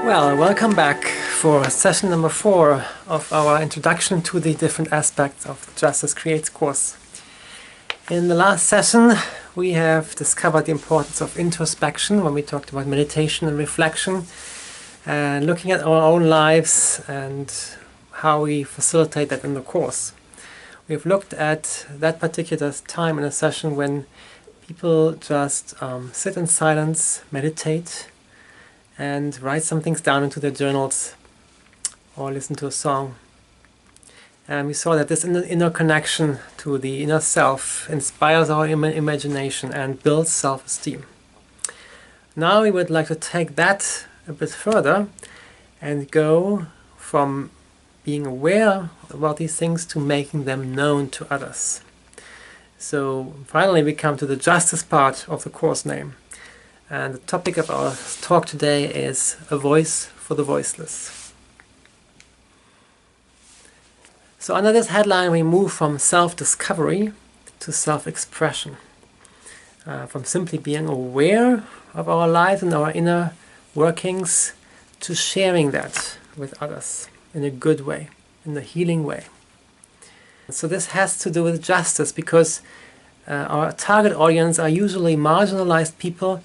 Well, welcome back for session number 4 of our introduction to the different aspects of the Justice Creates course. In the last session, we have discovered the importance of introspection when we talked about meditation and reflection, and looking at our own lives and how we facilitate that in the course. We've looked at that particular time in a session when people just sit in silence, meditate, and write some things down into their journals or listen to a song. And we saw that this inner connection to the inner self inspires our imagination and builds self-esteem. Now we would like to take that a bit further and go from being aware about these things to making them known to others. So finally we come to the justice part of the course name. And the topic of our talk today is a voice for the voiceless. So under this headline we move from self-discovery to self-expression. From simply being aware of our lives and our inner workings to sharing that with others in a good way, in a healing way. So this has to do with justice because our target audience are usually marginalized people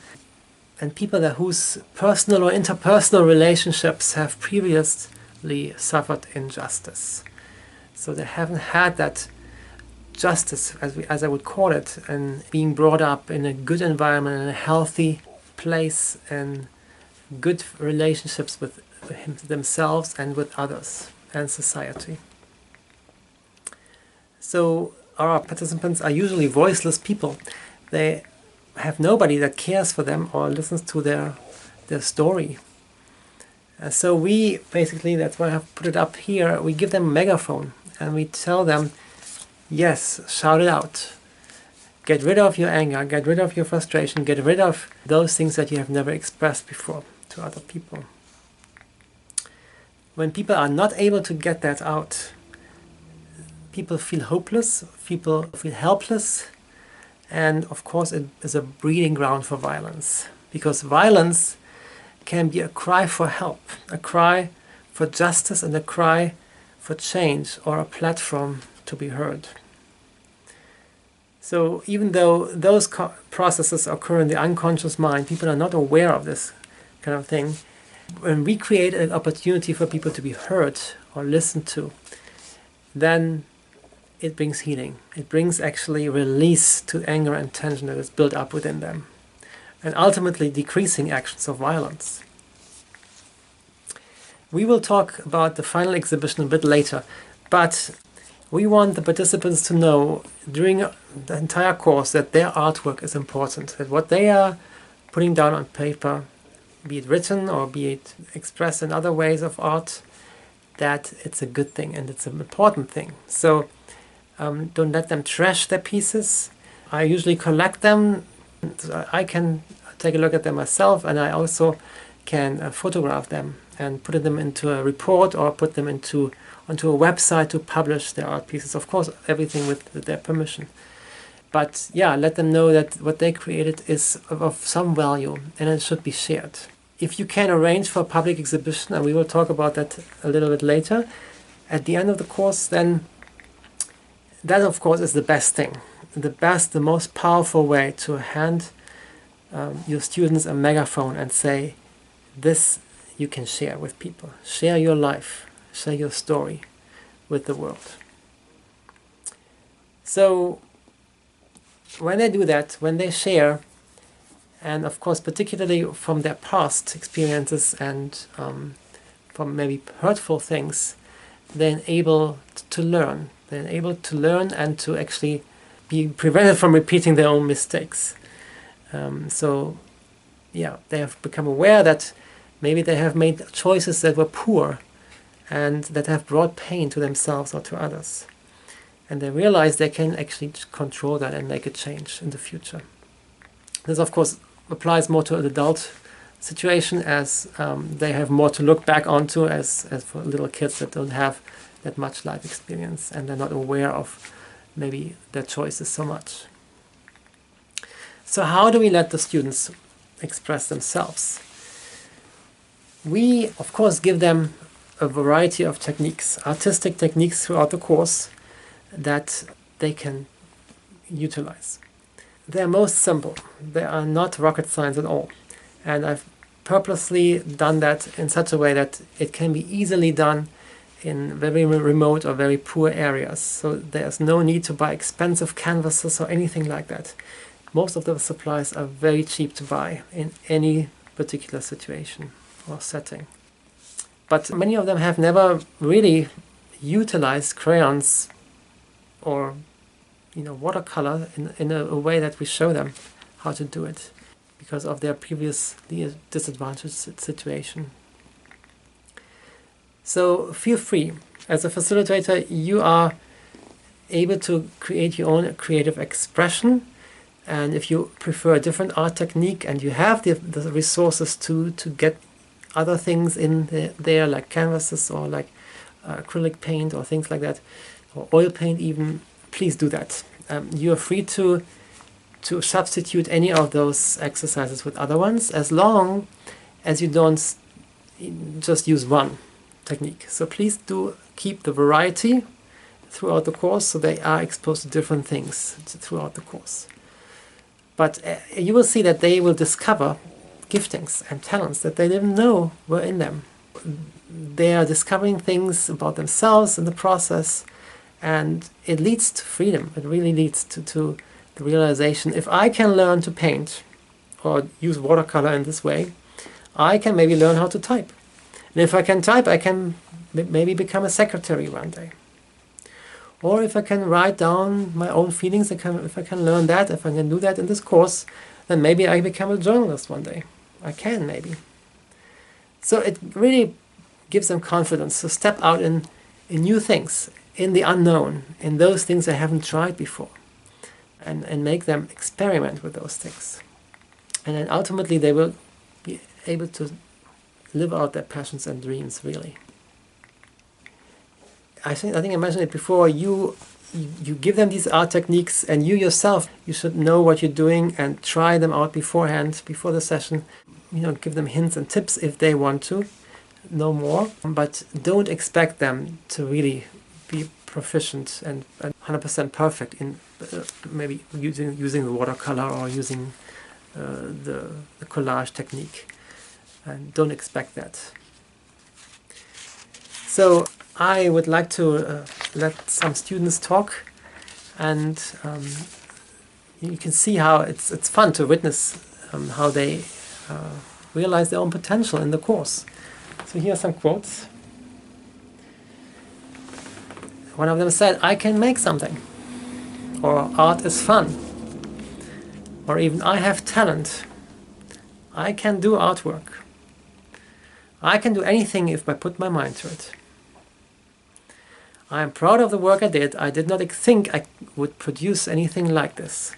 and people whose personal or interpersonal relationships have previously suffered injustice. So they haven't had that justice, as I would call it, and being brought up in a good environment, in a healthy place, and good relationships with themselves and with others and society. So our participants are usually voiceless people. They have nobody that cares for them or listens to their story. So we basically, that's why I have put it up here, we give them a megaphone and we tell them, yes, shout it out. Get rid of your anger, get rid of your frustration, get rid of those things that you have never expressed before to other people. When people are not able to get that out, people feel hopeless, people feel helpless, and of course it is a breeding ground for violence. Because violence can be a cry for help, a cry for justice and a cry for change or a platform to be heard. So even though those processes occur in the unconscious mind, people are not aware of this kind of thing. When we create an opportunity for people to be heard or listened to, then it brings healing. It brings actually release to anger and tension that is built up within them, and ultimately decreasing actions of violence. We will talk about the final exhibition a bit later, but we want the participants to know during the entire course that their artwork is important, that what they are putting down on paper, be it written or be it expressed in other ways of art, that it's a good thing and it's an important thing. So don't let them trash their pieces. I usually collect them. I can take a look at them myself, and I also can photograph them and put them into a report or put them onto a website to publish their art pieces. Of course, everything with their permission. But yeah, let them know that what they created is of some value and it should be shared. If you can arrange for a public exhibition, and we will talk about that a little bit later, at the end of the course, then that, of course, is the best thing. The most powerful way to hand your students a megaphone and say, this you can share with people. Share your life, share your story with the world. So when they do that, when they share, and of course particularly from their past experiences and from maybe hurtful things, they're able to learn. They're able to learn and to actually be prevented from repeating their own mistakes. So yeah, they have become aware that maybe they have made choices that were poor and that have brought pain to themselves or to others. And they realize they can actually control that and make a change in the future. This, of course, applies more to an adult situation, as they have more to look back onto as for little kids that don't have that much life experience and they're not aware of maybe their choices so much. So how do we let the students express themselves? We, of course, give them a variety of techniques, artistic techniques throughout the course that they can utilize. They're most simple. They are not rocket science at all. And I've purposely done that in such a way that it can be easily done in very remote or very poor areas. So there's no need to buy expensive canvases or anything like that. Most of the supplies are very cheap to buy in any particular situation or setting. But many of them have never really utilized crayons or watercolor in a way that we show them how to do it because of their previously disadvantaged situation. So feel free. As a facilitator, you are able to create your own creative expression. And if you prefer a different art technique and you have the resources to get other things in there, like canvases or like acrylic paint or things like that, or oil paint even, please do that. You are free to substitute any of those exercises with other ones, as long as you don't just use one technique. So please do keep the variety throughout the course, so they are exposed to different things throughout the course. But you will see that they will discover giftings and talents that they didn't know were in them. They are discovering things about themselves in the process, and it leads to freedom. It really leads to the realization, if I can learn to paint or use watercolor in this way, I can maybe learn how to type. And if I can type, I can maybe become a secretary one day. Or if I can write down my own feelings, if I can learn that, if I can do that in this course, then maybe I become a journalist one day. I can, maybe. So it really gives them confidence to step out in new things, in the unknown, in those things they haven't tried before, and make them experiment with those things. And then ultimately they will be able to live out their passions and dreams, really. I think I mentioned it before, you give them these art techniques, and you yourself, you should know what you're doing and try them out beforehand, before the session. Give them hints and tips if they want to know more, but don't expect them to really be proficient and 100% perfect in maybe using the watercolor or using the collage technique, and don't expect that. So I would like to let some students talk, and you can see how it's fun to witness how they realize their own potential in the course. So here are some quotes. One of them said, "I can make something," or "Art is fun," or even "I have talent," "I can do artwork," "I can do anything if I put my mind to it," "I am proud of the work I did. I did not think I would produce anything like this.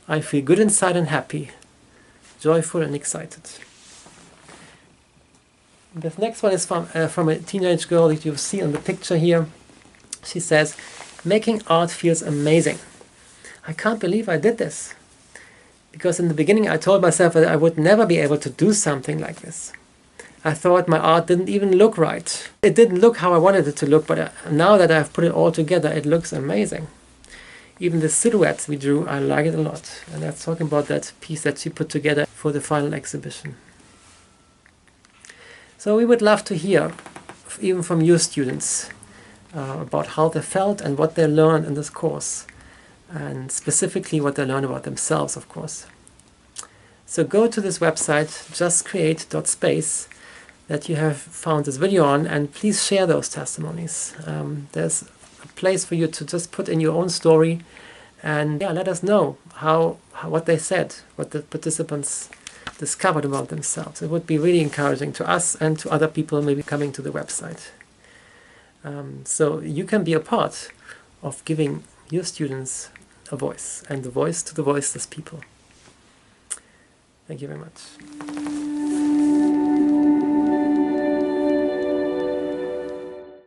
I feel good inside and happy, joyful and excited." This next one is from a teenage girl that you see in the picture here. She says, "Making art feels amazing. I can't believe I did this. Because in the beginning I told myself that I would never be able to do something like this. I thought my art didn't even look right. It didn't look how I wanted it to look, but now that I've put it all together, it looks amazing. Even the silhouettes we drew, I like it a lot." And that's talking about that piece that she put together for the final exhibition. So we would love to hear, even from your students, about how they felt and what they learned in this course, and specifically what they learned about themselves, of course. So go to this website, justcreate.space, that you have found this video on, and please share those testimonies. There's a place for you to just put in your own story, and let us know what they said, what the participants discovered about themselves. It would be really encouraging to us and to other people maybe coming to the website. So you can be a part of giving your students a voice, and the voice to the voiceless people. Thank you very much.